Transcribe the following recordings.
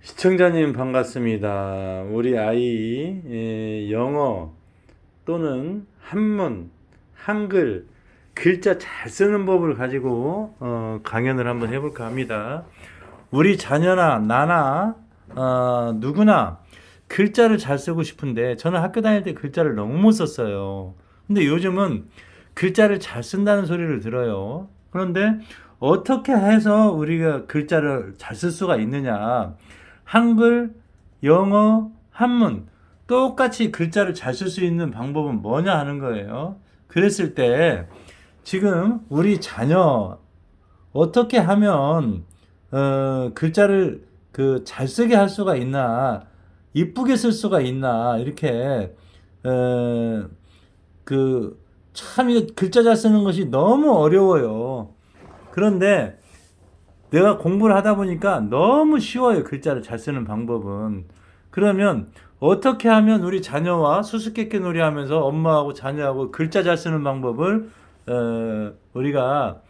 시청자님 반갑습니다. 우리 아이 영어 또는 한문, 한글, 글자 잘 쓰는 법을 가지고 강연을 한번 해볼까 합니다. 우리 자녀나 나나 누구나 글자를 잘 쓰고 싶은데 저는 학교 다닐 때 글자를 너무 못 썼어요. 근데 요즘은 글자를 잘 쓴다는 소리를 들어요. 그런데 어떻게 해서 우리가 글자를 잘 쓸 수가 있느냐? 한글, 영어, 한문 똑같이 글자를 잘 쓸 수 있는 방법은 뭐냐 하는 거예요. 그랬을 때 지금 우리 자녀 어떻게 하면 글자를 잘 쓰게 할 수가 있나, 이쁘게 쓸 수가 있나, 이렇게 참 글자 잘 쓰는 것이 너무 어려워요. 그런데 내가 공부를 하다 보니까 너무 쉬워요. 글자를 잘 쓰는 방법은. 그러면 어떻게 하면 우리 자녀와 수수께끼 놀이하면서 엄마하고 자녀하고 글자 잘 쓰는 방법을 우리가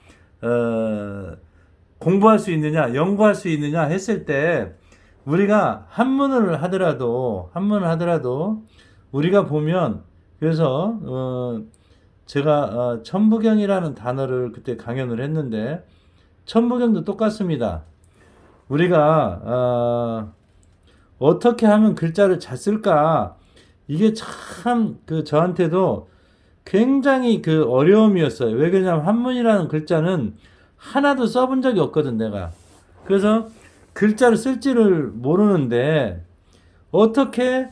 공부할 수 있느냐, 연구할 수 있느냐 했을 때 우리가 한문을 하더라도 우리가 보면 그래서 제가 천부경이라는 단어를 그때 강연을 했는데 천부경도 똑같습니다. 우리가 어떻게 하면 글자를 잘 쓸까? 이게 참 저한테도 굉장히 어려움이었어요. 왜 그러냐면 한문이라는 글자는 하나도 써본 적이 없거든, 내가. 그래서 글자를 쓸지를 모르는데 어떻게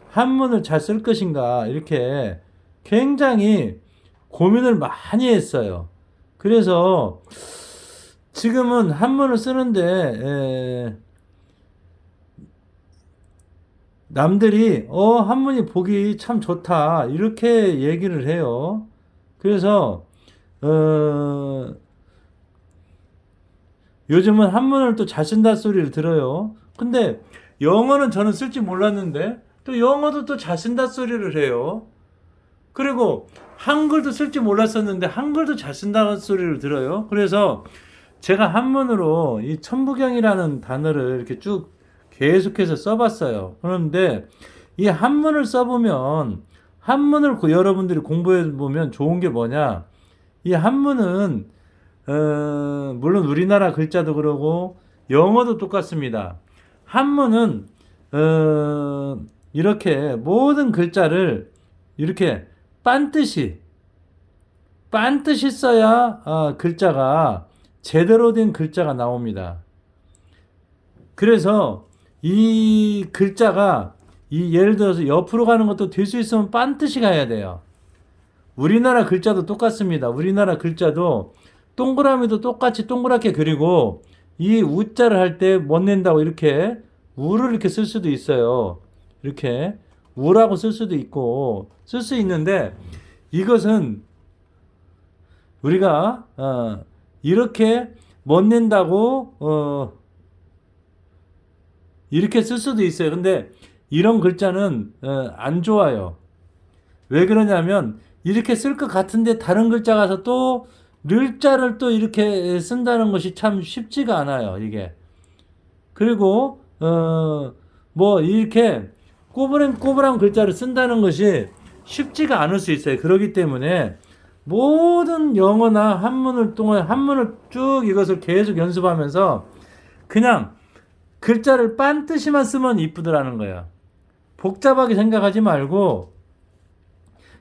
한문을 잘 쓸 것인가 이렇게 굉장히 고민을 많이 했어요. 그래서 지금은 한문을 쓰는데 남들이 한문이 보기 참 좋다 이렇게 얘기를 해요. 그래서 요즘은 한문을 또 잘 쓴다 소리를 들어요. 근데 영어는 저는 쓸 줄 몰랐는데 또 영어도 또 잘 쓴다 소리를 해요. 그리고 한글도 쓸 줄 몰랐었는데 한글도 잘 쓴다는 소리를 들어요. 그래서 제가 한문으로 이 천부경이라는 단어를 이렇게 쭉 계속해서 써봤어요. 그런데 이 한문을 써보면 한문을 여러분들이 공부해보면 좋은 게 뭐냐? 이 한문은 물론 우리나라 글자도 그러고 영어도 똑같습니다. 한문은 이렇게 모든 글자를 이렇게 빤듯이 써야 글자가 제대로 된 글자가 나옵니다. 그래서 이 글자가 예를 들어서 옆으로 가는 것도 될 수 있으면 빤듯이 가야 돼요. 우리나라 글자도 똑같습니다. 우리나라 글자도 동그라미도 똑같이 동그랗게 그리고 이 우자를 할 때 못 낸다고 이렇게 우를 이렇게 쓸 수도 있어요. 이렇게 우라고 쓸 수도 있고 쓸 수 있는데 이것은 우리가 이렇게 못 낸다고 이렇게 쓸 수도 있어요. 근데 이런 글자는 안 좋아요. 왜 그러냐면 이렇게 쓸 것 같은데 다른 글자 가서 또 늘자를 또 이렇게 쓴다는 것이 참 쉽지가 않아요. 이게. 그리고 뭐 이렇게 꼬부랑꼬부랑 글자를 쓴다는 것이 쉽지가 않을 수 있어요. 그렇기 때문에 모든 영어나 한문을 쭉 이것을 계속 연습하면서 그냥 글자를 빤듯이만 쓰면 이쁘더라는 거예요. 복잡하게 생각하지 말고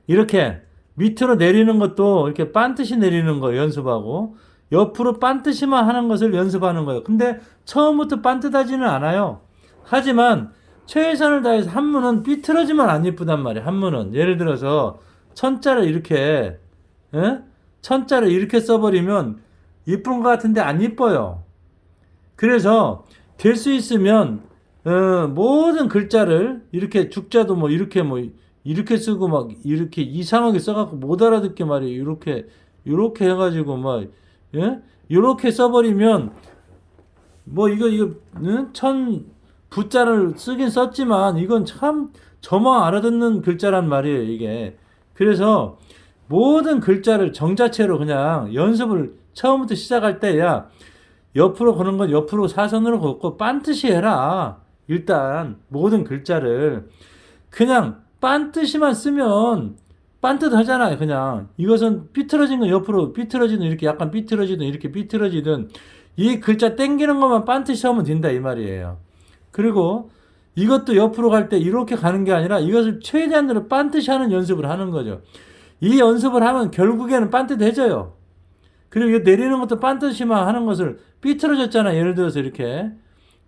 이렇게 밑으로 내리는 것도 이렇게 빤듯이 내리는 거 연습하고 옆으로 빤듯이만 하는 것을 연습하는 거예요. 근데 처음부터 빤듯하지는 않아요. 하지만 최선을 다해서 한문은 삐뚤어지면 안 이쁘단 말이에요. 한문은 예를 들어서 천자를 이렇게 천자를 이렇게 써버리면 이쁜 것 같은데 안 이뻐요. 그래서 될 수 있으면 모든 글자를 이렇게 죽자도 뭐 이렇게 쓰고 막 이렇게 이상하게 써갖고 못 알아듣게 말이에요. 이렇게 해가지고 막 이렇게 써버리면 뭐 이거 천 부자를 쓰긴 썼지만 이건 참 저만 알아듣는 글자란 말이에요. 이게 그래서 모든 글자를 정자체로 그냥 연습을 처음부터 시작할 때야 옆으로 거는 건 옆으로 사선으로 걷고 반듯이 해라. 일단 모든 글자를 그냥 반듯이만 쓰면 반듯하잖아요. 그냥 이것은 삐뚤어진 건 옆으로 삐뚤어지든 이렇게 약간 삐뚤어지든 이렇게 삐뚤어지든 이 글자 땡기는 것만 반듯이 하면 된다 이 말이에요. 그리고 이것도 옆으로 갈 때 이렇게 가는 게 아니라 이것을 최대한으로 반듯이 하는 연습을 하는 거죠. 이 연습을 하면 결국에는 반듯해져요. 그리고 이거 내리는 것도 반듯이만 하는 것을 삐뚤어졌잖아. 예를 들어서 이렇게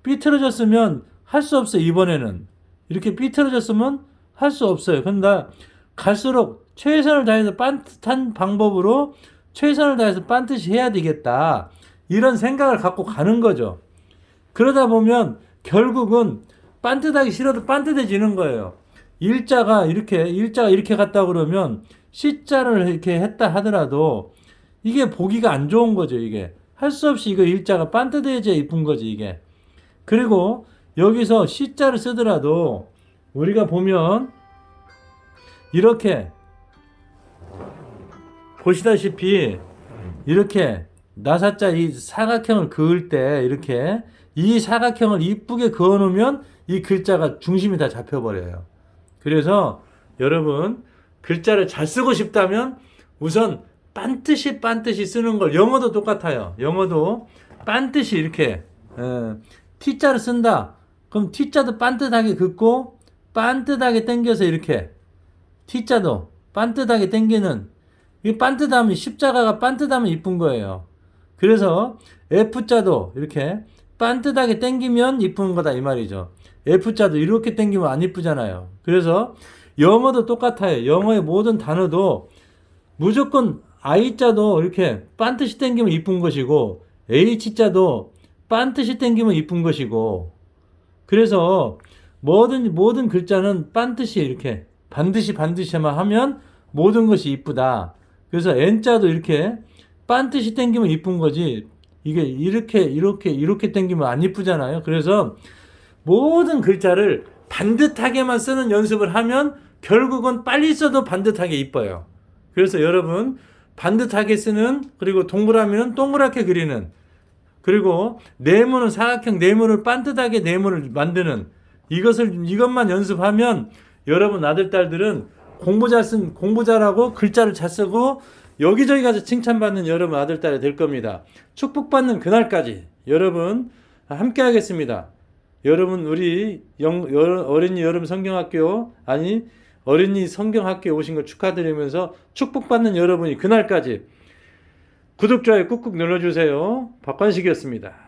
삐뚤어졌으면 할 수 없어요. 이번에는 이렇게 삐뚤어졌으면 할 수 없어요. 근데 갈수록 최선을 다해서 반듯한 방법으로 최선을 다해서 반듯이 해야 되겠다. 이런 생각을 갖고 가는 거죠. 그러다 보면 결국은 반듯하기 싫어도 반듯해지는 거예요. 일자가 이렇게 갔다 그러면 C자를 이렇게 했다 하더라도 이게 보기가 안 좋은 거죠. 이게 할 수 없이 이거 일자가 반듯해져야 이쁜 거지 이게. 그리고 여기서 C자를 쓰더라도 우리가 보면 이렇게 보시다시피 이렇게 나사자 이 사각형을 그을 때 이렇게 이 사각형을 이쁘게 그어 놓으면 이 글자가 중심이 다 잡혀버려요. 그래서 여러분 글자를 잘 쓰고 싶다면 우선 반듯이 쓰는 걸 영어도 똑같아요. 영어도 반듯이 이렇게 T자를 쓴다. 그럼 T자도 반듯하게 긋고 반듯하게 당겨서 이렇게 T자도 반듯하게 당기는 이 반듯하면 십자가가 반듯하면 이쁜 거예요. 그래서 F자도 이렇게 반듯하게 당기면 이쁜 거다 이 말이죠. F자도 이렇게 당기면 안 이쁘잖아요. 그래서 영어도 똑같아요. 영어의 모든 단어도 무조건 I자도 이렇게 반듯이 당기면 이쁜 것이고 H자도 반듯이 당기면 이쁜 것이고 그래서 모든 글자는 반듯이 이렇게 반드시만 하면 모든 것이 이쁘다. 그래서 N자도 이렇게 반듯이 당기면 이쁜 거지 이게 이렇게 당기면 안 이쁘잖아요. 그래서 모든 글자를 반듯하게만 쓰는 연습을 하면 결국은 빨리 써도 반듯하게 이뻐요. 그래서 여러분 반듯하게 쓰는 그리고 동그라미는 동그랗게 그리는 그리고 네모는 사각형 네모를 반듯하게 네모를 만드는 이것만 연습하면 여러분 아들 딸들은 공부 잘하고 글자를 잘 쓰고 여기저기 가서 칭찬받는 여러분 아들 딸이 될 겁니다. 축복받는 그날까지 여러분 함께 하겠습니다. 여러분 우리 어린이 여름 성경학교 어린이 성경학교에 오신 걸 축하드리면서 축복받는 여러분이 그날까지 구독, 좋아요 꾹꾹 눌러주세요. 박관식이었습니다.